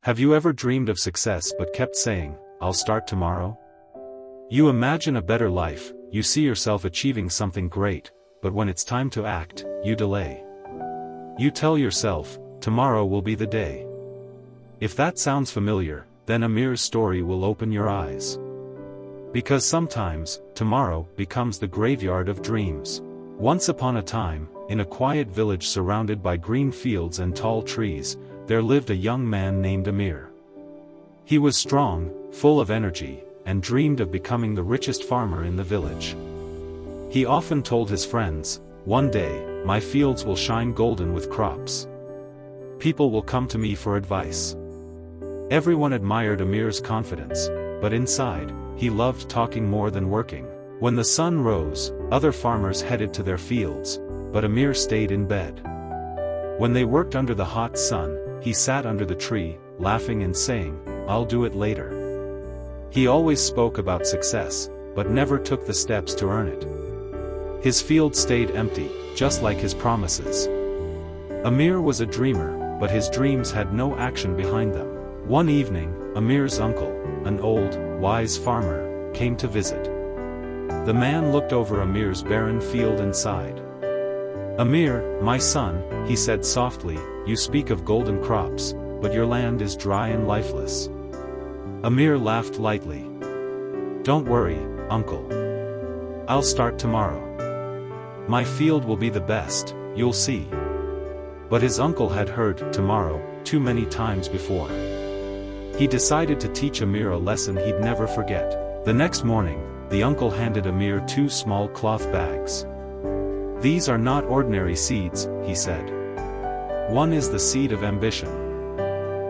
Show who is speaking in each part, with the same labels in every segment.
Speaker 1: Have you ever dreamed of success but kept saying, "I'll start tomorrow"? You imagine a better life, you see yourself achieving something great, but when it's time to act, you delay. You tell yourself, "Tomorrow will be the day." If that sounds familiar, then Amir's story will open your eyes. Because sometimes, tomorrow becomes the graveyard of dreams. Once upon a time, in a quiet village surrounded by green fields and tall trees, there lived a young man named Amir. He was strong, full of energy, and dreamed of becoming the richest farmer in the village. He often told his friends, "One day, my fields will shine golden with crops. People will come to me for advice." Everyone admired Amir's confidence, but inside, he loved talking more than working. When the sun rose, other farmers headed to their fields, but Amir stayed in bed. When they worked under the hot sun, he sat under the tree, laughing and saying, "I'll do it later." He always spoke about success, but never took the steps to earn it. His field stayed empty, just like his promises. Amir was a dreamer, but his dreams had no action behind them. One evening, Amir's uncle, an old, wise farmer, came to visit. The man looked over Amir's barren field and sighed. "Amir, my son," he said softly, "you speak of golden crops, but your land is dry and lifeless." Amir laughed lightly. "Don't worry, uncle. I'll start tomorrow. My field will be the best, you'll see." But his uncle had heard "tomorrow" too many times before. He decided to teach Amir a lesson he'd never forget. The next morning, the uncle handed Amir 2 small cloth bags. "These are not ordinary seeds," he said. "One is the seed of ambition.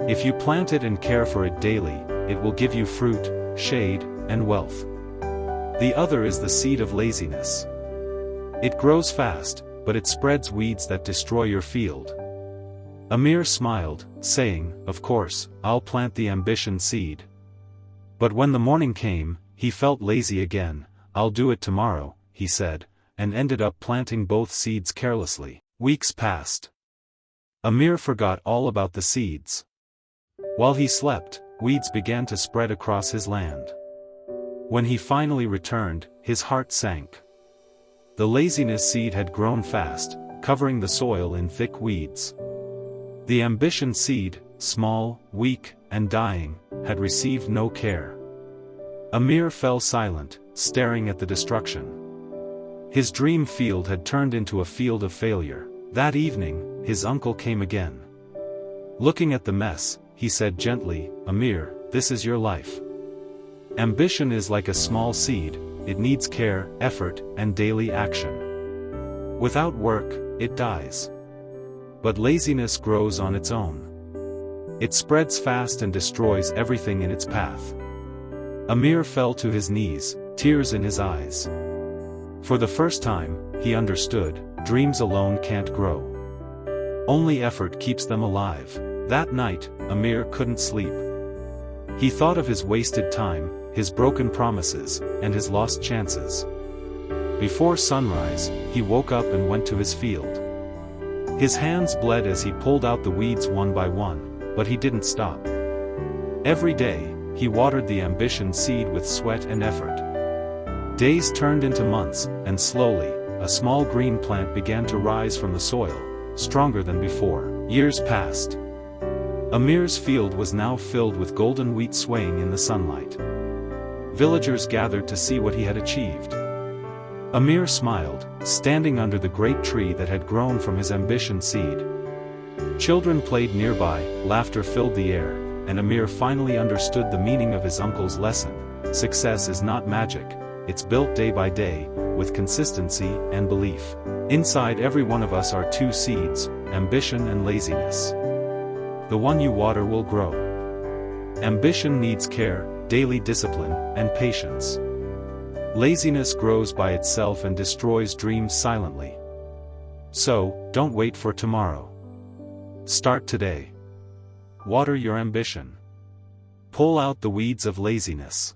Speaker 1: If you plant it and care for it daily, it will give you fruit, shade, and wealth. The other is the seed of laziness. It grows fast, but it spreads weeds that destroy your field." Amir smiled, saying, "Of course, I'll plant the ambition seed." But when the morning came, he felt lazy again. "I'll do it tomorrow," he said, and ended up planting both seeds carelessly. Weeks passed. Amir forgot all about the seeds. While he slept, weeds began to spread across his land. When he finally returned, his heart sank. The laziness seed had grown fast, covering the soil in thick weeds. The ambition seed, small, weak, and dying, had received no care. Amir fell silent, staring at the destruction. His dream field had turned into a field of failure. That evening, his uncle came again. Looking at the mess, he said gently, "Amir, this is your life. Ambition is like a small seed, it needs care, effort, and daily action. Without work, it dies. But laziness grows on its own. It spreads fast and destroys everything in its path." Amir fell to his knees, tears in his eyes. For the first time, he understood, dreams alone can't grow. Only effort keeps them alive. That night, Amir couldn't sleep. He thought of his wasted time, his broken promises, and his lost chances. Before sunrise, he woke up and went to his field. His hands bled as he pulled out the weeds one by one, but he didn't stop. Every day, he watered the ambition seed with sweat and effort. Days turned into months, and slowly, a small green plant began to rise from the soil, stronger than before. Years passed. Amir's field was now filled with golden wheat swaying in the sunlight. Villagers gathered to see what he had achieved. Amir smiled, standing under the great tree that had grown from his ambition seed. Children played nearby, laughter filled the air, and Amir finally understood the meaning of his uncle's lesson. Success is not magic, it's built day by day, with consistency and belief. Inside every one of us are 2 seeds, ambition and laziness. The one you water will grow. Ambition needs care, daily discipline, and patience. Laziness grows by itself and destroys dreams silently. So, don't wait for tomorrow. Start today. Water your ambition. Pull out the weeds of laziness.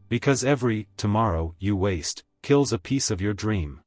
Speaker 1: Because every tomorrow you waste kills a piece of your dream.